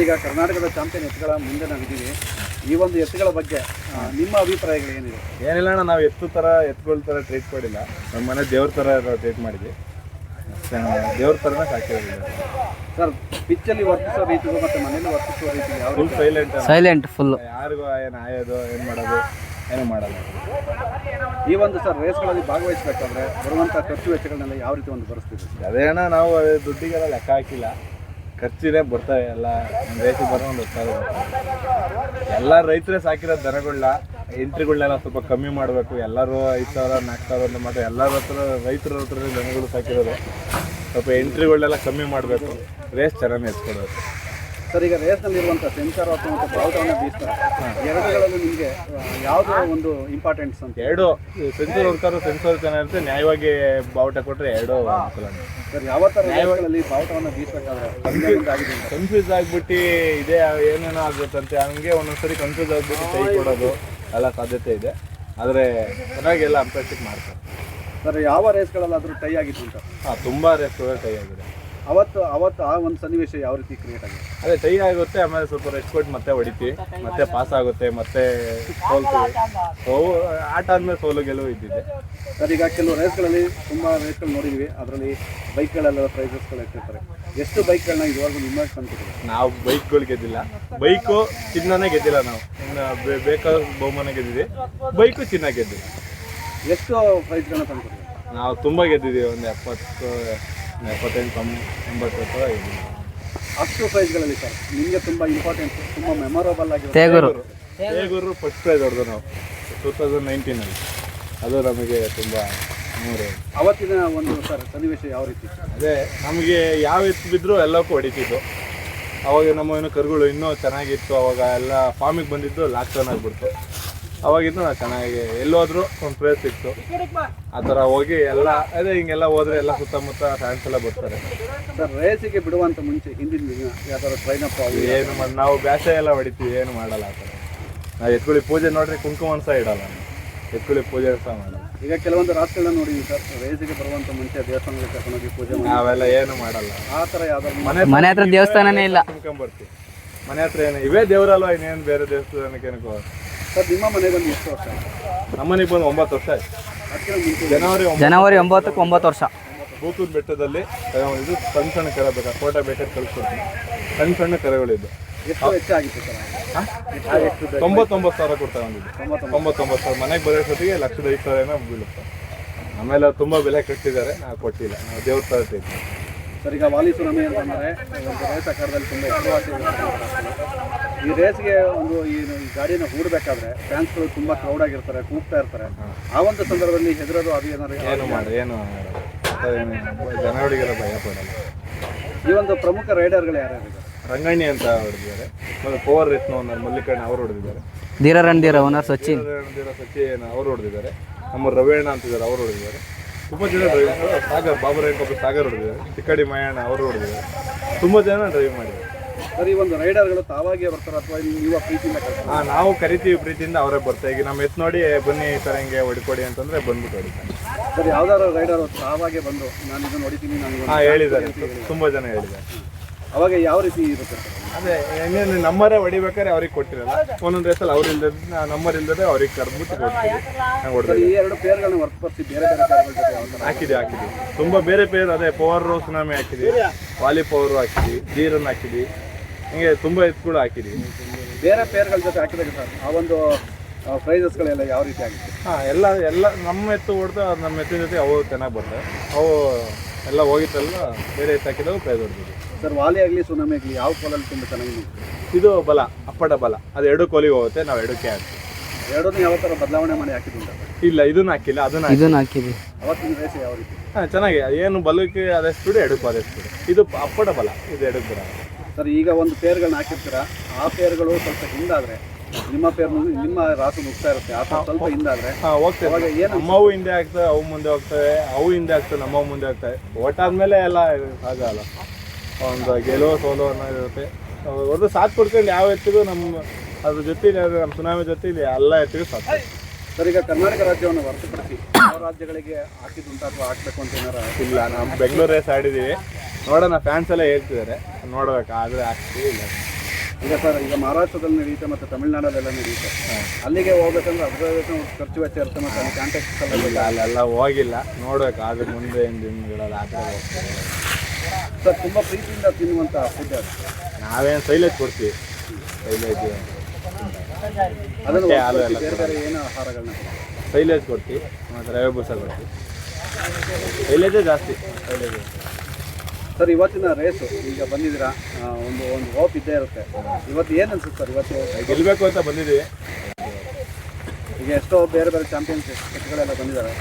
ಈಗ ಕರ್ನಾಟಕದ ಚಾಂಪಿಯನ್ ಎತ್ತುಗಳ ಮುಂದೆ ನಾವಿದ್ದೀವಿ. ಈ ಒಂದು ಎತ್ತುಗಳ ಬಗ್ಗೆ ನಿಮ್ಮ ಅಭಿಪ್ರಾಯಗಳು ಏನಿದೆ? ಏನಿಲ್ಲ ಅಣ್ಣ, ನಾವು ಎತ್ತುಗಳ ಥರ ಟ್ರೀಟ್ ಮಾಡಿಲ್ಲ. ನಮ್ಮ ಮನೆ ದೇವ್ರ ಥರ ಟ್ರೀಟ್ ಮಾಡಿದ್ವಿ. ದೇವ್ರ ಥರನೇ ಸಾಕಿರೋದಿಲ್ಲ ಸರ್. ಪಿಚ್ಚಲ್ಲಿ ವರ್ತಿಸೋ ರೀತಿಗೂ ಮತ್ತು ಮನೇಲಿ ವರ್ತಿಸೋ ರೀತಿ ಯಾವ ಫುಲ್ ಸೈಲೆಂಟ್ ಫುಲ್, ಯಾರಿಗೂ ಏನು ಆಯೋದು ಏನು ಮಾಡೋದು ಏನೂ ಮಾಡಲ್ಲ. ಈ ಒಂದು ಸರ್ ರೇಸ್ಗಳಲ್ಲಿ ಭಾಗವಹಿಸಬೇಕಾದ್ರೆ ಬರುವಂಥ ಖರ್ಚು ವೆಚ್ಚಗಳನ್ನೆಲ್ಲ ಯಾವ ರೀತಿ ಒಂದು ಭರಿಸ್ತಿದೆ? ಅದೇ ಅಣ್ಣ, ನಾವು ದುಡ್ಡಿಗೆಲ್ಲ ಲೆಕ್ಕ ಹಾಕಿಲ್ಲ. ಖರ್ಚಿನೇ ಬರ್ತವೆ ಎಲ್ಲ. ಒಂದು ರೇಸಿಗೆ ಬರೋ ಒಂದು ಹೊತ್ತಾಗ ಎಲ್ಲ ರೈತರೇ ಸಾಕಿರೋ ದನಗಳನ್ನ ಎಂಟ್ರಿಗಳನ್ನೆಲ್ಲ ಸ್ವಲ್ಪ ಕಮ್ಮಿ ಮಾಡಬೇಕು. ಎಲ್ಲರೂ 5,000 4,000 ಅಂತ ಮಾಡಿ ಎಲ್ಲರ ಹತ್ರ ರೈತರ ಹತ್ರ ದನಗಳು ಸಾಕಿರೋದು. ಸ್ವಲ್ಪ ಎಂಟ್ರಿಗಳನ್ನೆಲ್ಲ ಕಮ್ಮಿ ಮಾಡಬೇಕು, ರೇಸ್ ಚೆನ್ನಾಗಿ ಎತ್ಕೊಡೋದು. ಸರ್, ಈಗ ರೇಸ್ನಲ್ಲಿರುವಂಥ ಸೆನ್ಸರ್ ಮತ್ತು ಬಾವುಟವನ್ನು ಬೀಸ್ತಾರೆ. ಎರಡುಗಳಲ್ಲಿ ನಿಮಗೆ ಯಾವುದೋ ಒಂದು ಇಂಪಾರ್ಟೆಂಟ್ಸ್ ಅಂತ? ಎರಡು ಸೆನ್ಸರ್ ಹೊಡ್ತಾರೆ, ಸೆನ್ಸರ್ ಚೆನ್ನಾಗಿರುತ್ತೆ. ನ್ಯಾಯವಾಗಿ ಬಾವುಟ ಕೊಟ್ಟರೆ ಎರಡು ಅನುಕೂಲ. ಸರ್, ಯಾವ ಥರ ನ್ಯಾಯಗಳಲ್ಲಿ ಬಾವುಟವನ್ನು ಬೀಸಬೇಕಾದ್ರೆ ಕನ್ಫ್ಯೂಸ್ ಆಗಿಬಿಟ್ಟು ಇದೇ ಏನೇನೋ ಆಗುತ್ತಂತೆ, ಹಂಗೆ ಒಂದೊಂದ್ಸರಿ ಕನ್ಫ್ಯೂಸ್ ಆಗಿಬಿಟ್ಟು ಕೈ ಕೊಡೋದು ಎಲ್ಲ ಸಾಧ್ಯತೆ ಇದೆ. ಆದರೆ ಚೆನ್ನಾಗಿ ಎಲ್ಲ ಅಂಪೇರ್ಶಿಪ್ ಮಾಡ್ತಾರೆ. ಸರ್, ಯಾವ ರೇಸ್ಗಳಲ್ಲಾದರೂ ಟೈ ಆಗಿತ್ತು ಅಂತ? ಹಾಂ, ತುಂಬ ರೇಸ್ಗಳು ಟೈ ಆಗಿದೆ. ಅವತ್ತು ಆ ಒಂದು ಸನ್ನಿವೇಶ ಯಾವ ರೀತಿ ಕ್ರಿಯೇಟ್ ಆಗಿದೆ? ಅದೇ ಟೈ ಆಗುತ್ತೆ, ಆಮೇಲೆ ಸ್ವಲ್ಪ ರೆಸ್ಟ್ ಕೊಟ್ಟು ಮತ್ತೆ ಹೊಡಿತೀವಿ, ಮತ್ತೆ ಪಾಸ್ ಆಗುತ್ತೆ, ಮತ್ತೆ ಸೋಲ್ತೀವಿ. ಆಟ ಆದಮೇಲೆ ಸೋಲು ಗೆಲುವು ಇದ್ದಿದೆ. ಸರ್, ಈಗ ಕೆಲವು ರೇಸ್ಗಳಲ್ಲಿ ತುಂಬ ರೇಸ್ಗಳು ನೋಡಿದ್ವಿ. ಅದರಲ್ಲಿ ಬೈಕ್ಗಳೆಲ್ಲ ಪ್ರೈಸಸ್ಗಳು ಇಟ್ಟಿರ್ತಾರೆ. ಎಷ್ಟು ಬೈಕ್ಗಳನ್ನ ಇದುವರೆಗೂ ನಿಮ್ಮ ತಂದಿದ್ದೀವಿ? ನಾವು ಬೈಕ್ಗಳು ಗೆದ್ದಿಲ್ಲ. ಬೈಕು ಚಿನ್ನನೇ ಗೆದ್ದಿಲ್ಲ. ನಾವು ಇನ್ನು ಬೇಕಾದ ಬಹುಮಾನ ಗೆದ್ದಿದ್ವಿ, ಬೈಕು ಚಿನ್ನ ಗೆದ್ದಿಲ್ಲ. ಎಷ್ಟು ಪ್ರೈಸ್ಗಳನ್ನ ತಂದಿದ್ದೀವಿ? ನಾವು ತುಂಬ ಗೆದ್ದಿದ್ದೀವಿ. ಒಂದು 78-80 ಗೆದ್ದಿದ್ದೀವಿ. ಅಷ್ಟು ಪ್ರೈಸ್ಗಳಲ್ಲಿ ಸರ್ ನಿಮಗೆ ತುಂಬ ಇಂಪಾರ್ಟೆಂಟ್, ತುಂಬ ಮೆಮೊರಬಲ್ ಆಗಿದೆ ತೇಗೂರು ಫಸ್ಟ್ ಪ್ರೈಸ್ ಹೊಡೆದು ನಾವು 2019 ಅದು ನಮಗೆ ತುಂಬ ಅವತ್ತಿನ ಒಂದು ಸರ್ ಸನ್ನಿವೇಶ ಯಾವ ರೀತಿ? ಅದೇ ನಮಗೆ ಯಾವ ಎತ್ತು ಬಿದ್ದರೂ ಎಲ್ಲಕ್ಕೂ ಹೊಡಿತಿದ್ದು. ಅವಾಗ ನಮ್ಮ ಏನು ಕರುಗಳು ಇನ್ನೂ ಚೆನ್ನಾಗಿತ್ತು. ಅವಾಗ ಎಲ್ಲ ಫಾರ್ಮಿಗೆ ಬಂದಿದ್ದು ಲಾಕ್ ಟರ್ನ್ ಆಗಿಬಿಡ್ತು. ಅವಾಗಿದ್ದು ನಾವು ಚೆನ್ನಾಗಿ ಎಲ್ಲೋದ್ರೂ ಒಂದು ಪ್ರೈಸ್ ಸಿಕ್ತು. ಆ ಥರ ಹೋಗಿ ಎಲ್ಲ ಅದೇ ಹಿಂಗೆಲ್ಲ ಹೋದರೆ ಎಲ್ಲ ಸುತ್ತಮುತ್ತ ಫ್ಯಾನ್ಸ್ ಎಲ್ಲ ಬರ್ತಾರೆ. ಸರ್, ರೇಸಿಗೆ ಬಿಡುವಂಥ ಮುಂಚೆ ಹಿಂದಿನ ದಿನ ಯಾವ ಥರ ಟ್ರೈನಪ್ ಏನು ಮಾಡಿ ನಾವು ಬ್ಯಾಸೆ ಎಲ್ಲ ಹೊಡಿತೀವಿ, ಏನು ಮಾಡಲ್ಲ ಆ ಥರ. ನಾವು ಎತ್ಕೊಳ್ಳಿ ಪೂಜೆ ನೋಡ್ರಿ, ಕುಂಕುಮ ಸಹ ಇಡಲ್ಲ. ಎತ್ಕೊಳ್ಳಿ ಪೂಜೆ ಸಹ ಮಾಡಲ್ಲ. ಈಗ ಕೆಲವೊಂದು ರಾಷ್ಟ್ರಗಳನ್ನ ನೋಡಿದ್ವಿ ಸರ್, ರೇಸಿಗೆ ಬರುವಂಥ ಮುಂಚೆ ದೇವಸ್ಥಾನಗಳಿಗೆ ಕರ್ಕೊಂಡೋಗಿ ಪೂಜೆ ಮಾಡಿ ನಾವೆಲ್ಲ ಏನು ಮಾಡಲ್ಲ. ಆ ಥರ ಯಾವ್ದಾದ್ರು ಮನೆ ಹತ್ರ ದೇವಸ್ಥಾನನೇ ಇಲ್ಲ, ಕುಂಕೊಂಬರ್ತೀವಿ. ಮನೆ ಹತ್ರ ಏನು ಇವೇ ದೇವರಲ್ವ, ಇನ್ನೇನು ಬೇರೆ ದೇವಸ್ಥಾನಕ್ಕೆ ಏನಕ್ಕೋ. ಸರ್, ನಿಮ್ಮ ಮನೆಗೆ ಒಂದು ಎಷ್ಟು ವರ್ಷ? ನಮ್ಮನೆಗೆ ಬಂದು 9 ವರ್ಷ ಆಯ್ತು. ಅದಕ್ಕೆ ಮುಂಚೆ ಜನವರಿ 9ಕ್ಕೆ 9 ವರ್ಷ. ಬೂತೂರು ಬೆಟ್ಟದಲ್ಲಿ ಇದು ಸಣ್ಣ ಸಣ್ಣ ಕರೆ ಬೇಕಾ, ಫೋಟೋ ಬೇಕಾದ್ರೆ ಕಳಿಸ್ಕೊಡ್ತೀನಿ. ಸಣ್ಣ ಕರೆಗಳಿದ್ದು. ಎಷ್ಟು ವೆಚ್ಚ ಆಗಿತ್ತು ಸರ್? 99,000 ಕೊಡ್ತಾ ಬಂದಿದ್ದು. 99,000 ಮನೆಗೆ ಬರೋಷ್ಟೊತ್ತಿಗೆ 1,05,000 ಏನೋ ಬೀಳುತ್ತೆ. ಆಮೇಲೆ ತುಂಬ ಬೆಲೆ ಕಟ್ಟಿದ್ದಾರೆ, ನಾವು ಕೊಟ್ಟಿಲ್ಲ. ನಾವು ದೇವ್ರ ತರ್ತೀವಿ. ಸರ್, ಈಗ ವಾಲಿ ಸುನಾಮಿ ಅಂತಂದರೆ ಒಂದು ರೇಸ್ ಆಕಾರದಲ್ಲಿ ತುಂಬ ಹೆಸರುವಾಸಿ. ಈ ರೇಸ್ಗೆ ಒಂದು ಈ ಗಾಡಿಯನ್ನು ಹೂಡಬೇಕಾದ್ರೆ ಫ್ಯಾನ್ಸ್ಗಳು ತುಂಬ ಕ್ರೌಡ್ ಆಗಿರ್ತಾರೆ, ಕೂಗ್ತಾ ಇರ್ತಾರೆ. ಆ ಒಂದು ಸಂದರ್ಭದಲ್ಲಿ ಹೆದರೋದು ಅದು ಏನಾದ್ರು ಏನು ಜನಗಳಿಗೆಲ್ಲ ಭಯ ಪಡಲ್ಲ. ಈ ಒಂದು ಪ್ರಮುಖ ರೈಡರ್ಗಳು ಯಾರ್ಯಾರಿದ್ದಾರೆ? ರಂಗಣ್ಣಿ ಅಂತ ಹೊಡೆದಿದ್ದಾರೆ, ಮತ್ತು ಪವರ್ ರೇಸ್ನ ಓನರ್ ಮಲ್ಲಿಕಣ್ಣ ಅವರು ಹೊಡೆದಿದ್ದಾರೆ. ಧೀರ ಓನರ್ ಸಚಿನ್ ಅವರು ಹೊಡೆದಿದ್ದಾರೆ. ನಮ್ಮ ರವೇಣ ಅಂತಿದ್ದಾರೆ, ಅವರು ಹೊಡೆದಿದ್ದಾರೆ. ತುಂಬ ಜನ ಡ್ರೈವ್ ಸಾಗರ್ ಬಾಬುರಾಯಕೊಬ್ಬರು ಸಾಗರ್ ಹೊಡೆದಿದ್ದಾರೆ. ಚಿಕ್ಕಡಿ ಮಾಯಣ್ಣ ಅವರು ಹೊಡೆದಿದ್ದಾರೆ. ತುಂಬ ಜನ ಡ್ರೈವ್ ಮಾಡಿದ್ದಾರೆ. ಸರ್, ಈ ಒಂದು ರೈಡರ್ಗಳು ತಾವಾಗಿಯೇ ಬರ್ತಾರೆ ಅಥವಾ ನೀವು ಪ್ರೀತಿಯಿಂದ ಕರ್ತಾರೆ? ಹಾಂ, ನಾವು ಕರಿತೀವಿ ಪ್ರೀತಿಯಿಂದ, ಅವರೇ ಬರ್ತಾರೆ. ಈಗ ನಮ್ಮ ಎತ್ತು ನೋಡಿ ಬನ್ನಿ ಈ ಥರ ಹಿಂಗೆ ಹೊಡಿಕೊಡಿ ಅಂತಂದರೆ ಬಂದ್ಬಿಟ್ಟು ಹೊಡಿತಾರೆ. ಸರ್, ಯಾವ್ದಾದ್ರು ರೈಡರ್ ತಾವಾಗೇ ಬಂದು ನಾನು ಇದನ್ನು ಹೊಡಿತೀನಿ ನಾನು? ಹಾಂ, ಹೇಳಿದ್ದಾರೆ, ತುಂಬ ಜನ ಹೇಳಿದ್ದಾರೆ. ಅವಾಗ ಯಾವ ರೀತಿ ಇರುತ್ತೆ ಸರ್? ಅದೇ ಇನ್ನೇನು ನಮ್ಮರೇ ಹೊಡಿಬೇಕಾದ್ರೆ ಅವ್ರಿಗೆ ಕೊಟ್ಟಿರಲ್ಲ. ಒಂದೊಂದು ರೇಸಲ್ಲಿ ಅವ್ರು ಇಲ್ಲದೆ ನಂಬರ್ ಇಲ್ಲದೆ ಅವ್ರಿಗೆ ಕರೆದ್ಬಿಟ್ಟು ಕೊಡ್ತೀವಿ. ನಾವು ಹೊಡೆದ ಈ ಎರಡು ಪೇರ್ಗಳನ್ನ ಹೊರತುಪಡಿಸಿ ಬೇರೆ ಬೇರೆ ಪೇರ್ಗಳ ಜೊತೆ ಯಾವ ಥರ ಹಾಕಿದ್ವಿ. ತುಂಬ ಬೇರೆ ಪೇರ್, ಅದೇ ಪವರ್ ಸುನಾಮಿ ಹಾಕಿದ್ವಿ, ವಾಲಿ ಪವರು ಹಾಕಿದ್ವಿ, ಧೀರನ್ ಹಾಕಿದ್ವಿ. ಹಿಂಗೆ ತುಂಬ ಎತ್ತುಗಳು ಹಾಕಿದ್ವಿ. ಬೇರೆ ಪೇರ್ಗಳ ಜೊತೆ ಹಾಕಿದಾಗ ಸರ್ ಆ ಒಂದು ಪ್ರೈಸಸ್ಗಳೆಲ್ಲ ಯಾವ ರೀತಿ ಆಗುತ್ತೆ? ಹಾಂ, ಎಲ್ಲ ನಮ್ಮ ಎತ್ತು ಹೊಡೆದು ನಮ್ಮ ಎತ್ತಿನ ಜೊತೆ ಅವು ಚೆನ್ನಾಗಿ ಬರ್ತವೆ. ಅವು ಎಲ್ಲ ಹೋಗಿತ್ತಲ್ಲ, ಬೇರೆ ಎತ್ತು ಹಾಕಿದವು ಪ್ರೈಸ್ ಹೊಡೆದಿದ್ವಿ. ಸರ್, ವಾಲಿ ಆಗಲಿ ಸುನಾಮಿ ಆಗಲಿ ಯಾವ ಕೋಲಲ್ಲಿ ತುಂಬ ಚೆನ್ನಾಗಿ ನಿಲ್ತದೆ? ಇದು ಬಲ, ಅಪ್ಪಟ ಬಲ, ಅದು 2 ಕೋಲಿಗೆ ಹೋಗುತ್ತೆ. ನಾವು 2ಕ್ಕೆ ಹಾಕ್ತೀವಿ. ಎರಡನ್ನೂ ಯಾವ ಥರ ಬದಲಾವಣೆ ಮಾಡಿ ಹಾಕಿದ್ದುಂಟ? ಇಲ್ಲ, ಇದನ್ನ ಹಾಕಿಲ್ಲ, ಅದನ್ನ ಹಾಕಿದ್ವಿ. ಅವತ್ತಿನ ರೇಸ್ ಯಾವ ರೀತಿ? ಹಾಂ, ಚೆನ್ನಾಗಿ ಏನು ಬಲಕ್ಕೆ ಅದೆಷ್ಟು ಬಿಡು, 2ಕ್ಕೂ ಅದೆಷ್ಟು ಬಿಡು. ಇದು ಅಪ್ಪಟ ಬಲ, ಇದು 2ಕ್ಕೆ ಬರ. ಸರ್, ಈಗ ಒಂದು ಪೇರ್ಗಳನ್ನ ಹಾಕಿರ್ತೀರ, ಆ ಪೇರ್ಗಳು ಸ್ವಲ್ಪ ಹಿಂದಾದರೆ ನಿಮ್ಮ ಪೇರ್ ನಿಮ್ಮ ರಾಸು ಮುಗ್ತಾ ಇರುತ್ತೆ. ಆ ಸ್ವಲ್ಪ ಹಿಂದಾದರೆ ಹೋಗ್ತೇವೆ. ಏನು ನಮ್ಮವು ಹಿಂದೆ ಆಗ್ತವೆ, ಅವು ಮುಂದೆ ಹೋಗ್ತವೆ, ಅವು ಹಿಂದೆ ಆಗ್ತವೆ, ನಮ್ಮವು ಮುಂದೆ ಹೋಗ್ತವೆ. ಓಟಾದ್ಮೇಲೆ ಎಲ್ಲ ಆಗಲ್ಲ. ಒಂದು ಗೆಲುವು ಸೋಲು ಅನ್ನೋದು ಇರುತ್ತೆ. ಒಂದು ಸಾಥ್ ಕೊಡ್ಕೊಂಡು ಯಾವ ಎತ್ತಿಗೂ ನಮ್ಮ ಅದ್ರ ಜೊತೆಲಿ ನಮ್ಮ ಸುನಾಮಿ ಜೊತೆಲಿ ಎಲ್ಲ ಎತ್ತಿಗೂ ಸಾಥ್. ಸರ್, ಈಗ ಕರ್ನಾಟಕ ರಾಜ್ಯವನ್ನು ಹೊರತುಪಡಿಸಿ ಯಾವ ರಾಜ್ಯಗಳಿಗೆ ಹಾಕಿದ್ದುಂಟ ಅಥವಾ ಹಾಕಬೇಕು ಅಂತ ಏನಾರ? ಇಲ್ಲ, ನಾವು ಬೆಂಗಳೂರು ರೇಸ್ ಆಡಿದ್ದೀವಿ. ನೋಡೋಣ, ಫ್ಯಾನ್ಸ್ ಎಲ್ಲ ಹೇಳ್ತಿದ್ದಾರೆ, ನೋಡ್ಬೇಕು. ಆದರೆ ಆಗ್ತೀವಿ ಇಲ್ಲ. ಈಗ ಸರ್ ಈಗ ಮಹಾರಾಷ್ಟ್ರದಲ್ಲಿ ನಡೆಯುತ್ತೆ ಮತ್ತು ತಮಿಳ್ನಾಡಲ್ಲೆಲ್ಲ ನಡೆಯುತ್ತೆ. ಅಲ್ಲಿಗೆ ಹೋಗ್ಬೇಕಂದ್ರೆ ಅದರ ಖರ್ಚು ವೆಚ್ಚ ಇರುತ್ತೆ ಮತ್ತು ಅಲ್ಲಿ ಕಾಂಟ್ಯಾಕ್ಟ್ಸ್ ಎಲ್ಲ ಇಲ್ಲ ಅಲ್ಲೆಲ್ಲ ಹೋಗಿಲ್ಲ, ನೋಡ್ಬೇಕು ಆದ್ರೆ ಮುಂದೆ ದಿನಗಳಲ್ಲಿ ಆ ಥರ ಹೋಗ್ತೀವಿ. ಸರ್ ತುಂಬ ಪ್ರೀತಿಯಿಂದ ತಿನ್ನುವಂಥ ಫುಡ್ ಅದು. ನಾವೇನು ಸೈಲೇಜ್ ಕೊಡ್ತೀವಿ, ಸೈಲೇಜ್ ಅದನ್ನು ಮತ್ತೆ ಹಾಲು ಎಲ್ಲ ಬೇರೆ ಬೇರೆ ಏನು ಆಹಾರಗಳನ್ನ ಸೈಲೇಜ್ ಕೊಡ್ತೀವಿ ಮತ್ತು ರವೆ ಬೂಸ ಕೊಡ್ತೀವಿ. ಸೈಲೇಜೇ ಜಾಸ್ತಿ ಸೈಲೇಜ್. ಸರ್ ಇವತ್ತಿನ ರೇಸು ಈಗ ಬಂದಿದ್ದೀರಾ, ಒಂದು ಹೋಪ್ ಇದ್ದೇ ಇರುತ್ತೆ. ಇವತ್ತು ಏನು ಅನ್ಸುತ್ತೆ ಸರ್? ಇವತ್ತು ಗೆಲ್ಲಬೇಕು ಅಂತ ಬಂದಿದ್ದೀವಿ. ಈಗ ಎಷ್ಟೋ ಬೇರೆ ಬೇರೆ ಚಾಂಪಿಯನ್ಸ್ ಎತ್ತುಗಳೆಲ್ಲ ಬಂದಿದ್ದಾರೆ,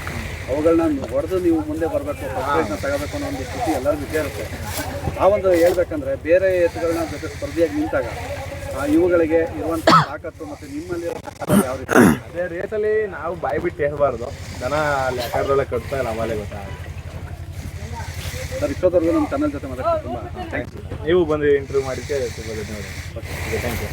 ಅವುಗಳನ್ನ ಹೊಡೆದು ನೀವು ಮುಂದೆ ಬರಬೇಕು, ಫಸ್ಟ್ ತಗೋಬೇಕು ಅನ್ನೋ ಒಂದು ಸ್ಥಿತಿ ಎಲ್ಲರಿಗೂ ಇದ್ದೇ ಇರುತ್ತೆ. ಆ ಒಂದು ಹೇಳ್ಬೇಕಂದ್ರೆ ಬೇರೆ ಎತ್ತುಗಳನ್ನ ಜೊತೆ ಸ್ಪರ್ಧೆಯಾಗಿ ನಿಂತಾಗ ಇವುಗಳಿಗೆ ಇರುವಂಥ ತಾಕತ್ತು ಮತ್ತು ನಿಮ್ಮಲ್ಲಿ ಯಾವ ರೀತಿ? ಅದೇ ರೇಸಲ್ಲಿ ನಾವು ಬಾಯಿ ಬಿಟ್ಟು ಹೇಳ್ಬಾರ್ದು, ದನ ಅಲ್ಲಿ ಅಕಾರದೊಳಗೆ ಕಟ್ತಾ ಇಲ್ಲ, ಅವಾಗಲೇ ಗೊತ್ತಾಗುತ್ತೆ. ಸರ್ ಇಷ್ಟೊತ್ತವರೆಗೂ ನಮ್ಮ ಚಾನಲ್ ಜೊತೆ ಮಾತಾಡ್ತೀನಿ ತುಂಬ ಥ್ಯಾಂಕ್ಸ್. ನೀವು ಬಂದು ಇಂಟರ್ವ್ಯೂ ಮಾಡಿದ್ದಕ್ಕೆ ತುಂಬ ಧನ್ಯವಾದ. Okay thank you.